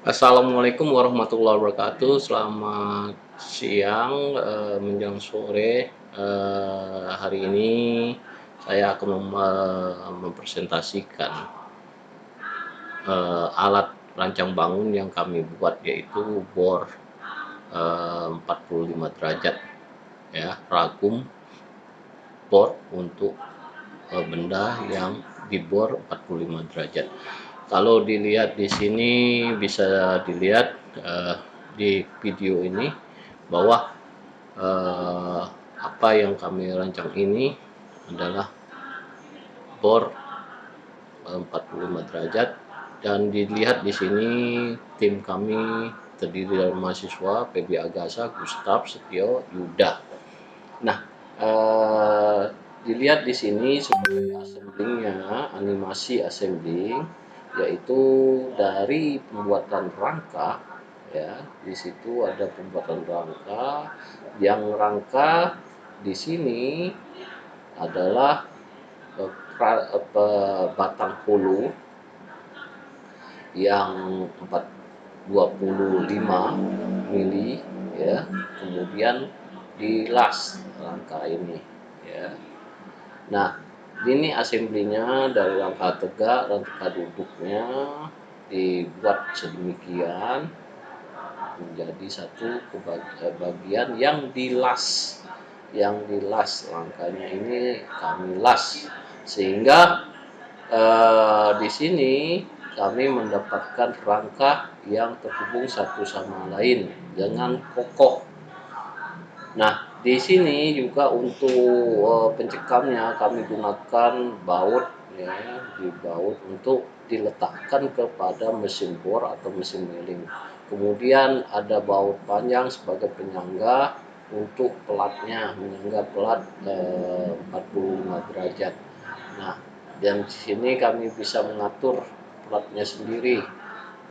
Assalamualaikum warahmatullahi wabarakatuh. Selamat siang, menjelang sore. Hari ini saya akan mempresentasikan alat rancang bangun yang kami buat, yaitu bor 45 derajat, ya, ragum bor untuk benda yang dibor 45 derajat. Kalau dilihat di sini, bisa dilihat di video ini bahwa eh, apa yang kami rancang ini adalah bor 45 derajat, dan dilihat di sini tim kami terdiri dari mahasiswa PB Agasa, Gustaf, Setio, Yuda. Nah, dilihat di sini sebagai assemblingnya, animasi assembling, yaitu dari pembuatan rangka. Ya, di situ ada pembuatan rangka. Yang rangka di sini adalah batang pulu yang 25 mili, ya, kemudian dilas rangka ini, ya. Nah, ini assemblinya dari rangka tegak, rangka duduknya dibuat sedemikian menjadi satu bagian yang dilas. Rangkanya ini kami las, sehingga di sini kami mendapatkan rangka yang terhubung satu sama lain dengan kokoh. Nah, di sini juga untuk pencekamnya kami gunakan baut, ya, di baut untuk diletakkan kepada mesin bor atau mesin milling. Kemudian ada baut panjang sebagai penyangga untuk pelatnya, menyangga pelat 45 derajat. Nah, dan di sini kami bisa mengatur pelatnya sendiri.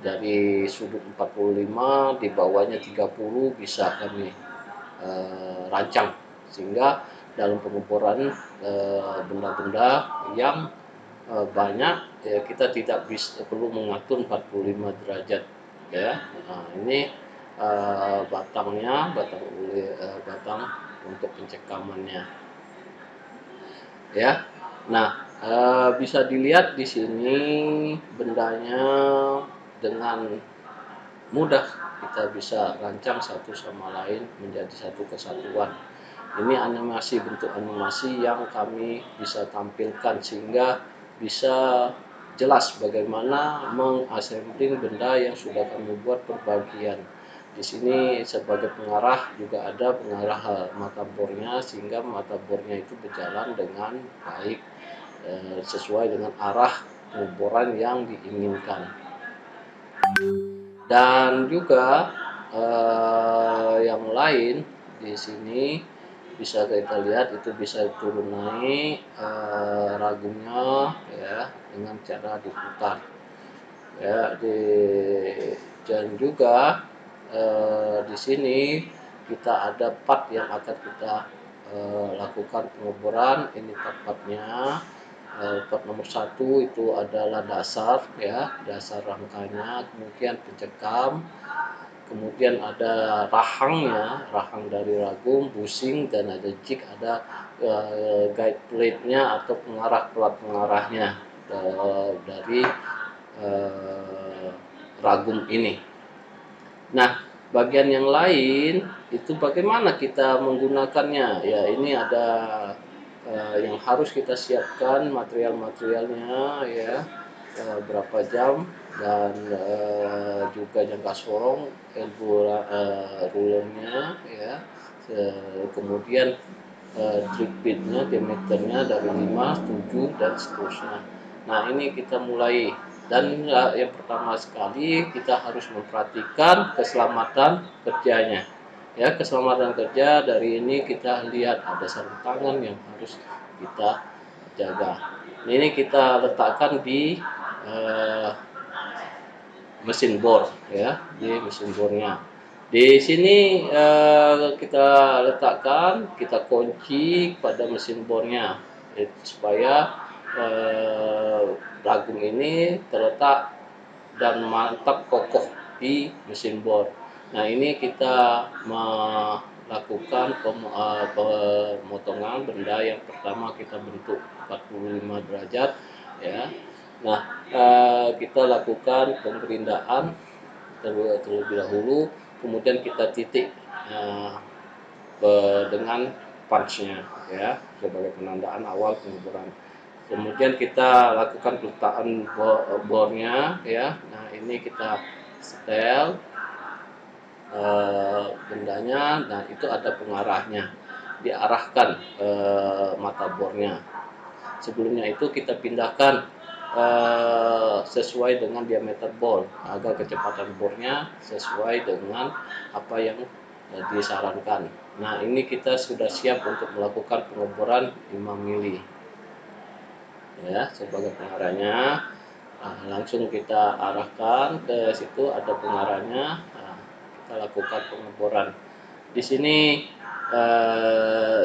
Dari sudut 45, di bawahnya 30 bisa kami rancang, sehingga dalam pengeboran benda-benda yang banyak, ya, kita tidak bisa perlu mengatur 45 derajat, ya. Nah, ini batang untuk pencekamannya, ya. Nah, bisa dilihat di sini bendanya dengan mudah kita bisa rancang satu sama lain menjadi satu kesatuan. Ini animasi, bentuk animasi yang kami bisa tampilkan sehingga bisa jelas bagaimana mengassembling benda yang sudah kami buat berbagian. Di sini sebagai pengarah juga ada pengarah mata bornya, sehingga mata bornya itu berjalan dengan baik sesuai dengan arah pengeboran yang diinginkan. Dan juga yang lain di sini bisa kita lihat, itu bisa turun naik ragumnya, ya, dengan cara diputar, ya. Dan juga di sini kita ada part yang akan kita lakukan pengeboran. Ini part-partnya. Part nomor 1 itu adalah dasar, ya, dasar rangkanya, kemudian pencekam, kemudian ada rahang dari ragum, busing, dan ada jig, ada guide plate-nya atau pelat pengarahnya dari ragum ini. Nah, bagian yang lain itu bagaimana kita menggunakannya, ya. Ini ada yang harus kita siapkan material-materialnya, ya, berapa jam, dan juga jangka sorong, rulernya, ya, kemudian drip bitnya, diameternya dari 5, 7, dan seterusnya. Nah, ini kita mulai, dan yang pertama sekali kita harus memperhatikan keselamatan kerjanya, ya. Keselamatan kerja dari ini kita lihat ada sarung tangan yang harus kita jaga. Ini kita letakkan di mesin bor, ya, di mesin bornya. Di sini kita letakkan, kita kunci pada mesin bornya supaya ragum ini terletak dan mantap kokoh, di mesin bor. Nah, ini kita melakukan pemotongan benda yang pertama kita bentuk 45 derajat ya. Nah, kita lakukan pemberindaan terlebih dahulu, kemudian kita titik dengan punch-nya ya sebagai penandaan awal pengeboran. Kemudian kita lakukan peletakan bornya ya. Nah, ini kita setel bendanya. Nah, itu ada pengarahnya, diarahkan mata bornya. Sebelumnya itu kita pindahkan sesuai dengan diameter bor agar kecepatan bornya sesuai dengan apa yang disarankan. Nah, ini kita sudah siap untuk melakukan pengeboran 5 mili ya sebagai pengarahnya. Nah, langsung kita arahkan ke situ, ada pengarahnya. Nah, kita lakukan pengeboran di sini.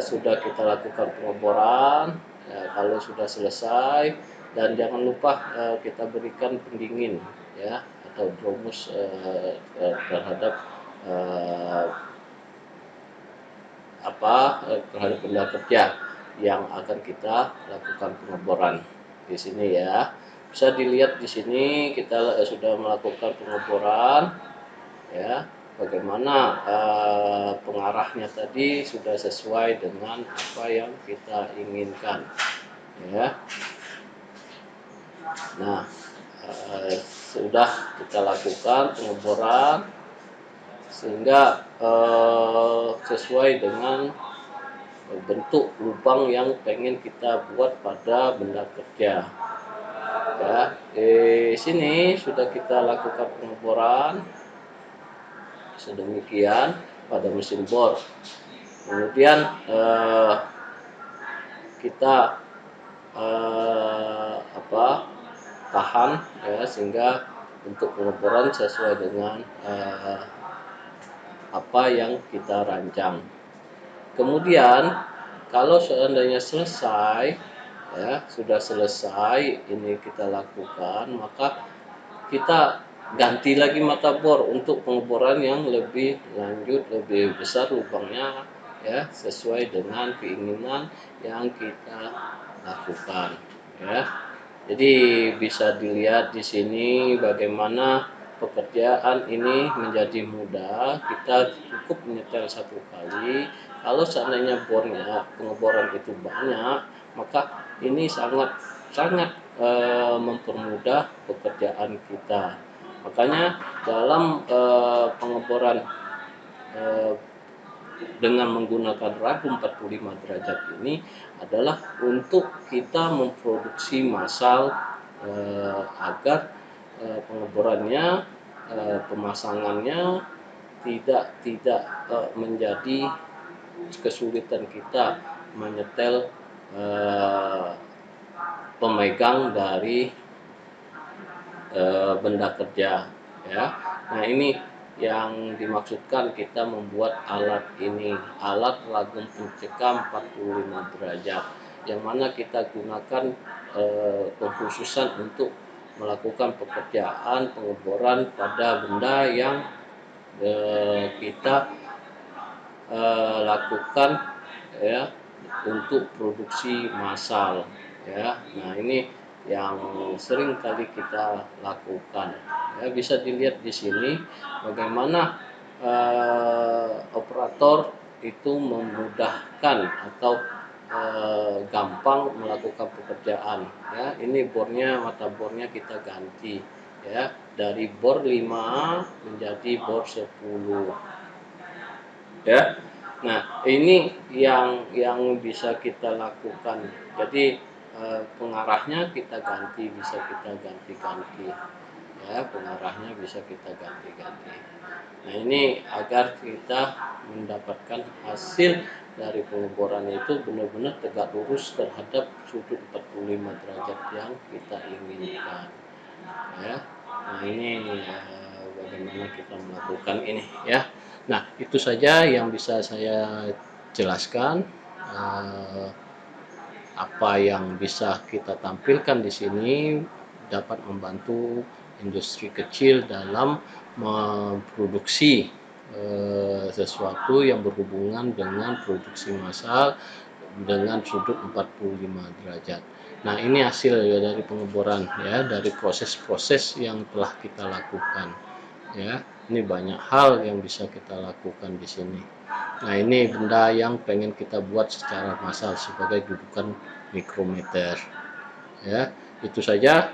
Sudah kita lakukan pengeboran ya, kalau sudah selesai, dan jangan lupa kita berikan pendingin ya atau dromus terhadap terhadap benda kerja yang akan kita lakukan pengeboran di sini ya. Bisa dilihat di sini kita sudah melakukan pengeboran ya. Bagaimana pengarahnya tadi sudah sesuai dengan apa yang kita inginkan ya. Nah, sudah kita lakukan pengeboran sehingga sesuai dengan bentuk lubang yang pengen kita buat pada benda kerja ya. Di sini sudah kita lakukan pengeboran sedemikian pada mesin bor. Kemudian kita tahan ya sehingga untuk pengeboran sesuai dengan apa yang kita rancang. Kemudian kalau seandainya selesai ya, sudah selesai ini kita lakukan, maka kita ganti lagi mata bor untuk pengeboran yang lebih lanjut, lebih besar lubangnya ya, sesuai dengan keinginan yang kita lakukan ya. Jadi bisa dilihat di sini bagaimana pekerjaan ini menjadi mudah. Kita cukup menyetel satu kali. Kalau seandainya bornya pengeboran itu banyak, maka ini sangat mempermudah pekerjaan kita. Makanya dalam pengeboran dengan menggunakan ragum 45 derajat ini adalah untuk kita memproduksi massal agar pengeborannya, pemasangannya tidak menjadi kesulitan kita menyetel pemegang dari benda kerja ya. Nah, ini yang dimaksudkan kita membuat alat ini, alat ragum pencekam 45 derajat, yang mana kita gunakan pengkhususan untuk melakukan pekerjaan pengeboran pada benda yang kita lakukan ya untuk produksi massal ya. Nah, ini yang sering kali kita lakukan ya. Bisa dilihat di sini bagaimana operator itu memudahkan atau gampang melakukan pekerjaan ya. Ini bornya, mata bornya kita ganti ya, dari bor 5 menjadi bor 10 ya. Nah, ini yang bisa kita lakukan. Jadi pengarahnya kita ganti, bisa kita ganti-ganti ya, pengarahnya bisa kita ganti-ganti. Nah, ini agar kita mendapatkan hasil dari pengeboran itu benar-benar tegak lurus terhadap sudut 45 derajat yang kita inginkan ya. Nah, ini bagaimana kita melakukan ini ya. Nah, itu saja yang bisa saya jelaskan. Apa yang bisa kita tampilkan di sini dapat membantu industri kecil dalam memproduksi sesuatu yang berhubungan dengan produksi massal dengan sudut 45 derajat. Nah, ini hasil ya dari pengeboran ya, dari proses-proses yang telah kita lakukan ya. Ini banyak hal yang bisa kita lakukan di sini. Nah, ini benda yang pengen kita buat secara massal sebagai dudukan mikrometer ya. Itu saja.